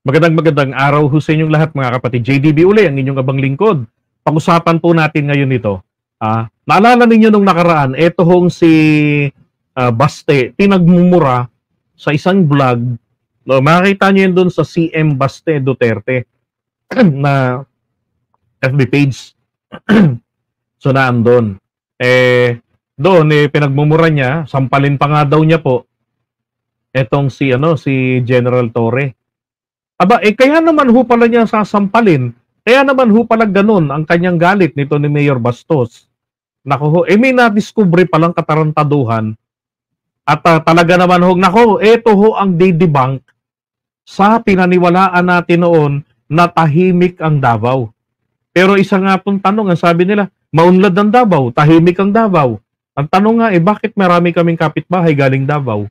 Magandang araw ho sa inyong lahat mga kapatid. JDB uli, ang inyong abang lingkod. Pag-usapan po natin ngayon ito. Naalala ninyo nung nakaraan, eto hong si Baste, pinagmumura sa isang vlog. No, makikita niyo yun doon sa CM Baste Duterte na FB page. So naandun. Doon, pinagmumura niya, sampalin pa nga daw niya po etong si General Torre. Aba, kaya naman ho pala niya sasampalin. Kaya naman ho pala ganun ang kanyang galit nito ni Mayor Bastos. Nako ho, may na-discover palang katarantaduhan. At talaga naman ho, nako, eto ho ang debunk sa pinaniwalaan natin noon na tahimik ang Davao. Pero isa nga pong tanong, ang sabi nila, maunlad ang Davao, tahimik ang Davao. Ang tanong nga, bakit marami kaming kapitbahay galing Davao?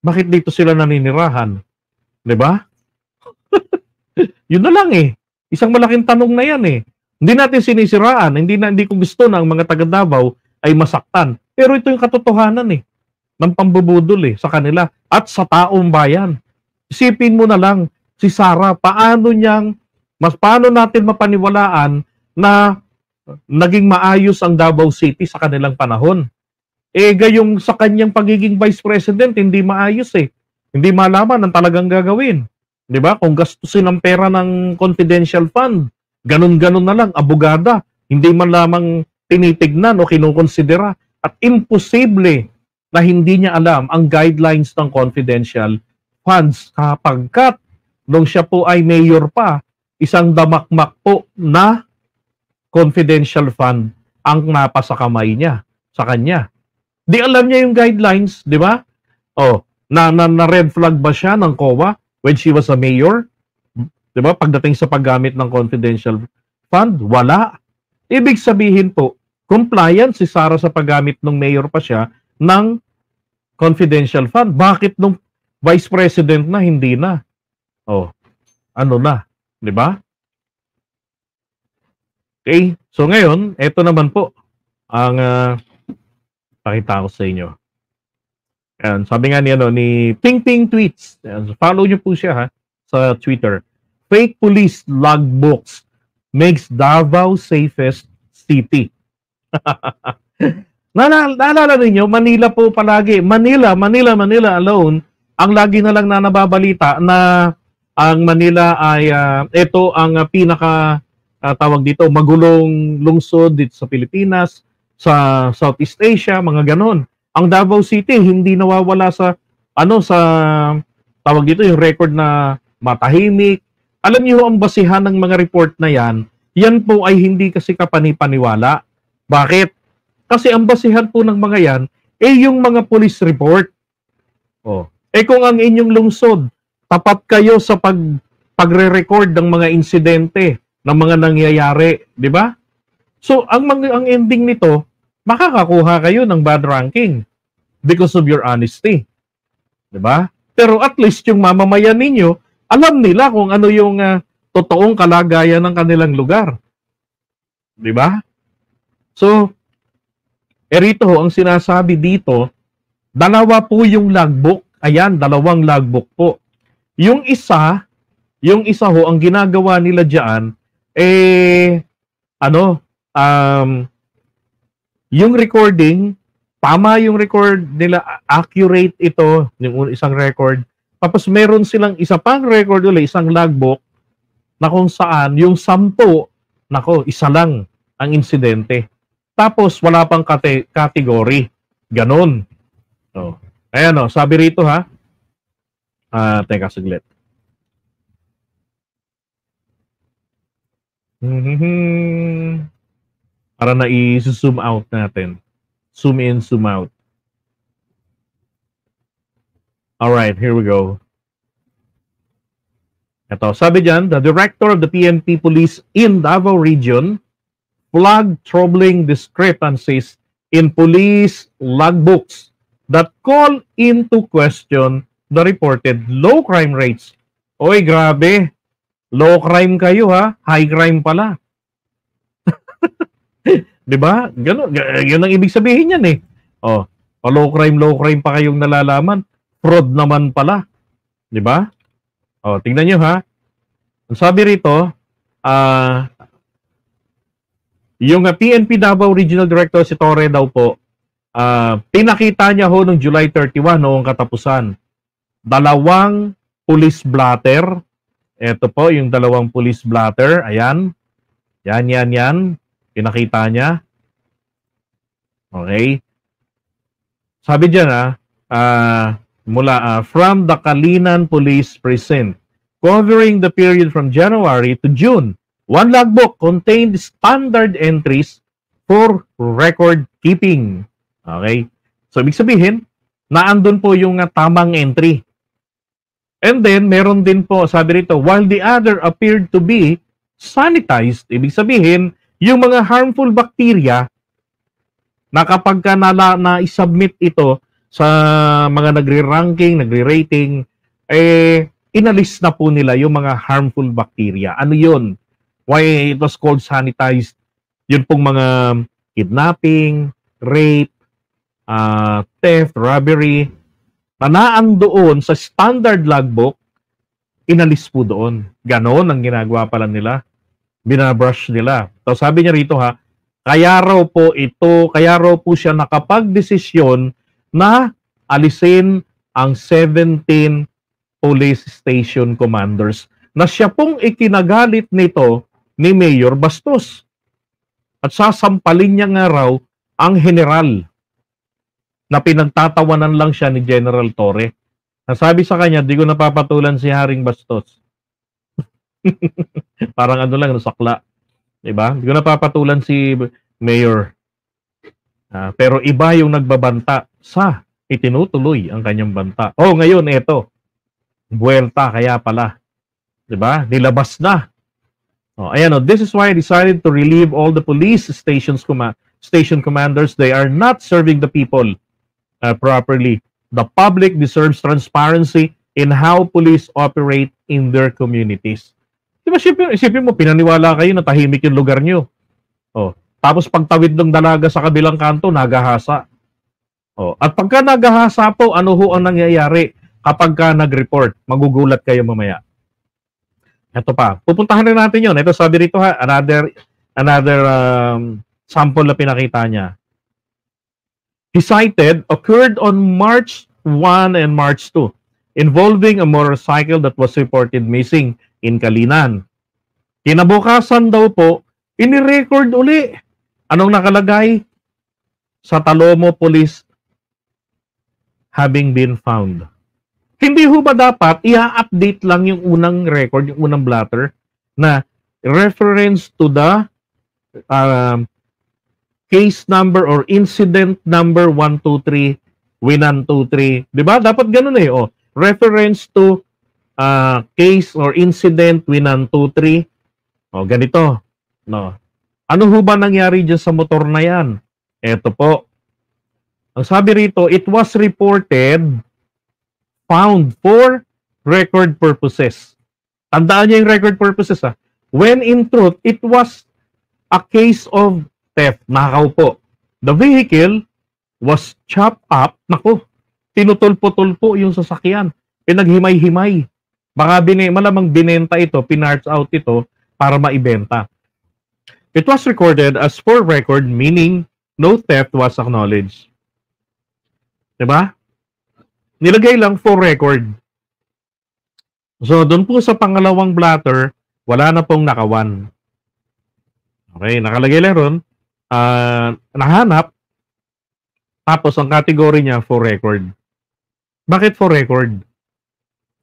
Bakit dito sila naninirahan? 'Di ba? Yun na lang Isang malaking tanong na yan Hindi natin sinisiraan, hindi ko gusto na ang mga taga Davao ay masaktan. Pero ito yung katotohanan ng pambubudol sa kanila at sa taong bayan. Isipin mo na lang si Sara, paano natin mapaniwalaan na naging maayos ang Davao City sa kanilang panahon. Gayong sa kanyang pagiging Vice President, hindi maayos Hindi malaman ang talagang gagawin. 'Di ba? Kung gastusin ang pera ng confidential fund, ganun-ganun na lang, abogada, hindi man lamang tinitignan o kinukonsidera at imposible na hindi niya alam ang guidelines ng confidential funds kapagkat nung siya po ay mayor pa, isang damakmak po na confidential fund ang napasa kamay niya sa kanya. Di alam niya yung guidelines, 'di ba? Na red flag ba siya ng COA when she was a mayor? Diba? Pagdating sa paggamit ng confidential fund, wala. Ibig sabihin po, compliant si Sara sa paggamit ng mayor pa siya ng confidential fund. Bakit nung vice president na hindi na? Ano na? Diba? Okay, so ngayon, eto naman po ang pakita ko sa inyo. Ayan, sabi nga ni Ping Ping Tweets. Ayan, follow nyo po siya sa Twitter. Fake police logbooks makes Davao safest city. Naalala ninyo, Manila po palagi. Manila alone. Ang lagi na lang na nababalita na ang Manila ay ito ang pinaka tawag dito, magulong lungsod dito sa Pilipinas, sa Southeast Asia, mga ganon. Ang Davao City hindi nawawala sa tawag dito yung record na matahimik. Alam niyo ang basihan ng mga report na yan po ay hindi kasi kapani-paniwala. Bakit? Kasi ang basihan po ng mga yan yung mga police report. Kung ang inyong lungsod tapat kayo sa pagre-record ng mga insidente ng mga nangyayari, di ba? So ang ending nito, makakakuha kayo ng bad ranking because of your honesty. 'Di ba? Pero at least yung mamamayan ninyo, alam nila kung ano yung totoong kalagayan ng kanilang lugar. 'Di ba? So, rito ang sinasabi dito, dalawa po yung logbook. Ayan, dalawang logbook po. Yung isa ho, ang ginagawa nila diyan yung recording, tama yung record nila, accurate ito, yung isang record. Tapos meron silang isa pang record ulit, isang logbook, na kung saan yung 10, isa lang ang insidente. Tapos wala pang category. Ganon. Ayan sabi rito teka saglit. Para na i-zoom out natin. Zoom in, zoom out. Alright, here we go. Ito, sabi dyan, the director of the PNP Police in Davao Region flagged troubling discrepancies in police logbooks that call into question the reported low crime rates. Oy, grabe. Low crime kayo high crime pala. 'Di ba? Ganun, yun ang ibig sabihin niyan low crime pa kayong nalalaman. Fraud naman pala. 'Di ba? Tingnan niyo Ang sabi rito, yung PNP Davao Regional Director si Torre daw po, pinakita niya ho noong July 31 noong katapusan. Dalawang police blotter. Ito po yung dalawang police blotter. Ayan. Yan. Pinakita niya. Okay. Sabi diyan from the Kalinan Police Precinct, covering the period from January to June. One logbook contained standard entries for record keeping. Okay? So, ibig sabihin, naandun po yung tamang entry. And then, meron din po, sabi rito, while the other appeared to be sanitized, ibig sabihin, yung mga harmful bacteria, na kapag ka na-submit ito sa mga nagre-ranking, nagre-rating, inalis na po nila yung mga harmful bacteria. Ano yun? Why it was called sanitized? Yun pong mga kidnapping, rape, theft, robbery, nanaan doon sa standard logbook, inalis po doon. Ganon ang ginagawa pala nila. Binabrush nila. So sabi niya rito kaya raw po siya nakapag-desisyon na alisin ang 17 police station commanders na siya pong ikinagalit nito ni Mayor Bastos. At sasampalin niya nga raw ang general na pinagtatawanan lang siya ni General Torre. Nasabi sa kanya, di ko napapatulan si Haring Bastos. Parang ano lang, sakla. Diba? Di ko napapatulan si Mayor. Pero iba yung nagbabanta sa itinutuloy ang kanyang banta. Ngayon, eto. Buwelta, kaya pala. Diba? Nilabas na. Ayan, this is why I decided to relieve all the police station commanders. They are not serving the people properly. The public deserves transparency in how police operate in their communities. Diba, isipin mo, pinaniwala kayo na tahimik yung lugar nyo. Tapos pagtawid ng dalaga sa kabilang kanto, nagahasa. At pagka nagahasa po, ano ho ang nangyayari kapag ka nag-report? Magugulat kayo mamaya. Ito pa, pupuntahan na natin yun. Ito sabi rito another sample na pinakita niya. He cited occurred on March 1 and March 2 involving a motorcycle that was reported missing in Kalinan. Kinabukasan daw po, ini-record uli. Anong nakalagay? Sa Talomo Police having been found. Hindi ho ba dapat i-update lang yung unang record, yung unang blotter na reference to the case number or incident number 123 Winan23. Diba? Dapat ganun reference to case or incident Winan23. Ganito. No. Ano ho ba nangyari dyan sa motor na yan? Eto po. Ang sabi rito, it was reported found for record purposes. Tandaan niyo yung record purposes When in truth, it was a case of theft. Nakaw po. The vehicle was chopped up. Naku, tinutulpo-tulpo yung sasakyan. Pinaghimay-himay. Baka malamang binenta ito, pinarts out ito para maibenta. It was recorded as for record, meaning no theft was acknowledged. Diba? Nilagay lang for record. So, doon po sa pangalawang blotter, wala na pong nakawan. Okay, nakalagay lang ron. Nahanap. Tapos, ang category niya, for record. Bakit for record?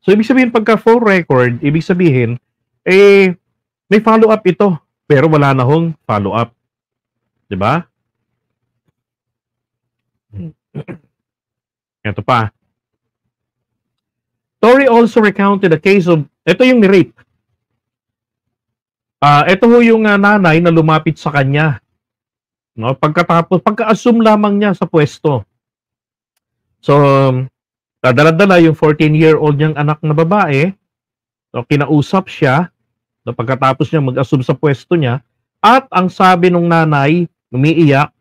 So, ibig sabihin, pagka for record, ibig sabihin, may follow-up ito. Pero wala na hong follow-up. Diba? Ito pa. Torre also recounted a case of, ito yung ni-rape. Ito ho yung nanay na lumapit sa kanya. No? Pagka-assume lamang niya sa pwesto. So, dala-dala yung 14-year-old niyang anak na babae. So, kinausap siya. No, pagkatapos niya mag-assume sa pwesto niya. At ang sabi nung nanay, umiiyak,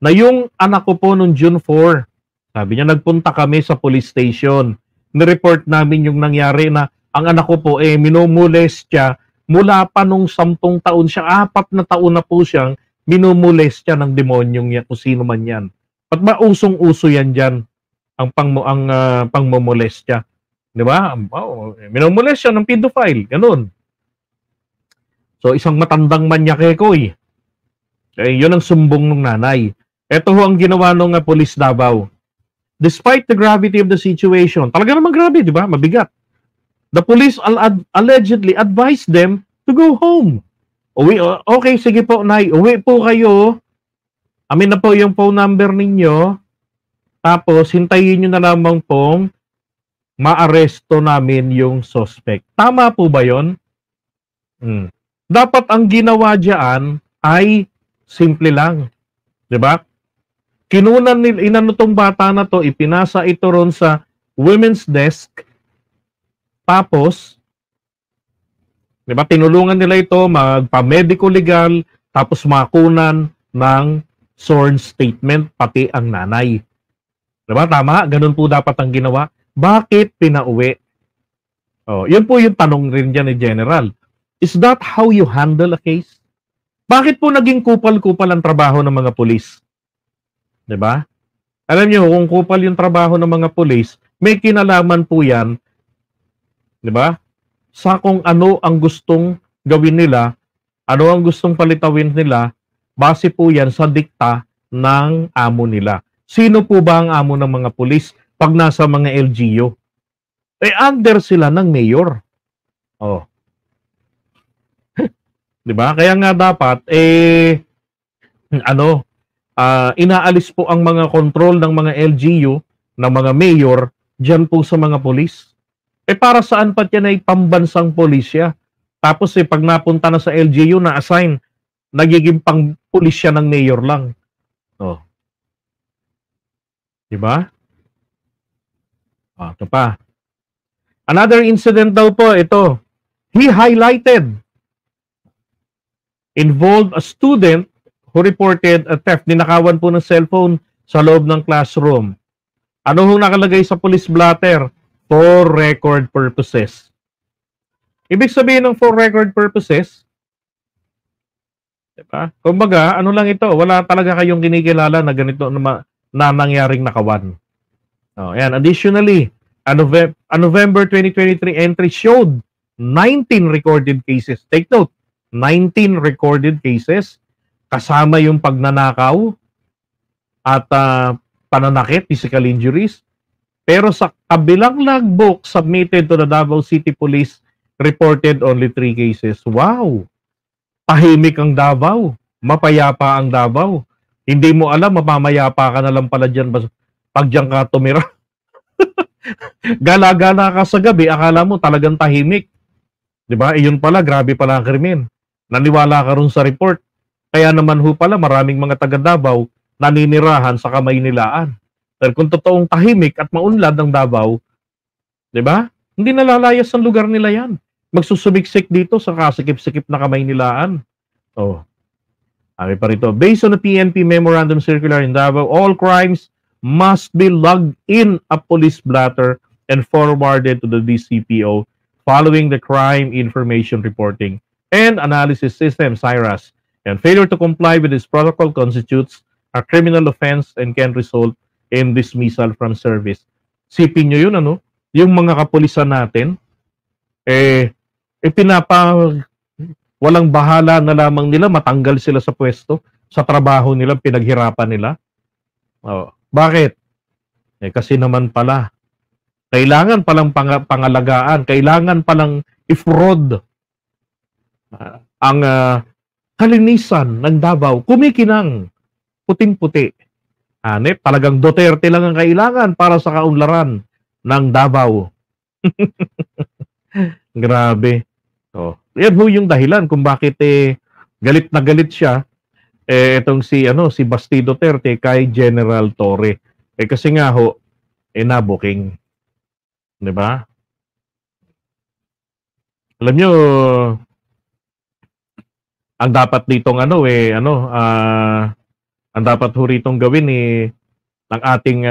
na yung anak ko po noong June 4, sabi niya, nagpunta kami sa police station. Nireport namin yung nangyari na ang anak ko po minumolestya mula pa nung 10 taon siya, 4 na taon na po siyang minumolestya ng demonyong yan, kung sino man yan. At ba usong-uso yan dyan, ang pangmomolestya. Di ba? Minumolestya ng pedophile, ganun. So, isang matandang manyakeko yun ang sumbong ng nanay. Ito ho ang ginawa ng Police Davao. Despite the gravity of the situation, talaga naman grabe, di ba? Mabigat. The police allegedly advised them to go home. Okay, sige po, Nay. Uwi po kayo. Amin na po yung phone number ninyo. Tapos, hintayin nyo na lamang pong maaresto namin yung suspect. Tama po ba yun? Dapat ang ginawa dyan ay simple lang. Diba? Kinunan nila, inanutong bata na to, ipinasa ito ron sa women's desk. Tapos, diba, tinulungan nila ito magpa-medico legal, tapos makunan ng sworn statement, pati ang nanay. Diba? Tama? Ganun po dapat ang ginawa. Bakit pinauwi? Yun po yung tanong rin dyan ni General. Is that how you handle a case? Bakit po naging kupal-kupal ang trabaho ng mga pulis? Diba? Alam niyo, kung kupal yung trabaho ng mga pulis, may kinalaman po yan, diba? Sa kung ano ang gustong gawin nila, ano ang gustong palitawin nila, base po yan sa dikta ng amo nila. Sino po ba ang amo ng mga pulis pag nasa mga LGU? Under sila ng mayor. Diba? Kaya nga dapat, inaalis po ang mga control ng mga LGU, ng mga mayor, dyan po sa mga pulis. Para saan pa yan ay pambansang polisya? Tapos pag napunta na sa LGU, na-assign, nagiging pang pulisya ng mayor lang. Diba? Ito pa. Another incident daw po, ito. He highlighted involved a student who reported a theft. Ninakawan po ng cellphone sa loob ng classroom. Ano hong nakalagay sa police blotter? For record purposes. Ibig sabihin ng for record purposes, diba? Kumbaga, ano lang ito, wala talaga kayong kinikilala na ganito na nangyaring nakawan. Ayan. Additionally, a November 2023 entry showed 19 recorded cases. Take note, 19 recorded cases kasama yung pagnanakaw at pananakit, physical injuries. Pero sa kabilang logbook submitted to the Davao City Police reported only 3 cases. Wow! Tahimik ang Davao. Mapayapa ang Davao. Hindi mo alam, mapamayapa ka na lang pala dyan pag dyan ka tumira. Gala-gala ka sa gabi, akala mo talagang tahimik. Diba? Iyon pala, grabe pala ang krimen. Naniwala ka rin sa report. Kaya naman ho pala, maraming mga taga Davao naninirahan sa Kamaynilaan. Pero kung totoong tahimik at maunlad ng Davao, diba? Hindi nalalayas ang lugar nila yan. Magsusubiksik dito sa kasikip-sikip na Kamaynilaan. Sabi pa rito, based on the PNP Memorandum Circular in Davao, all crimes must be logged in a police blotter and forwarded to the DCPO following the Crime Information Reporting and Analysis System, CIRAS. And failure to comply with this protocol constitutes a criminal offense and can result in dismissal from service. Sipin nyo yun, yung mga kapulisan natin, walang bahala na lamang nila, matanggal sila sa pwesto, sa trabaho nila, pinaghirapan nila. Bakit? Kasi naman pala, kailangan palang pangalagaan, kailangan palang i-fraud ang kalinisan ng Davao. Kumikinang, puting-puti. Talagang Duterte lang ang kailangan para sa kaunlaran ng Davao. Grabe. Yan ho yung dahilan kung bakit galit na galit siya itong si Basti Duterte kay General Torre. Kasi nga ho nabuking. 'Di ba? Alam nyo, ang dapat ditong ang dapat ho ritong gawin ng ating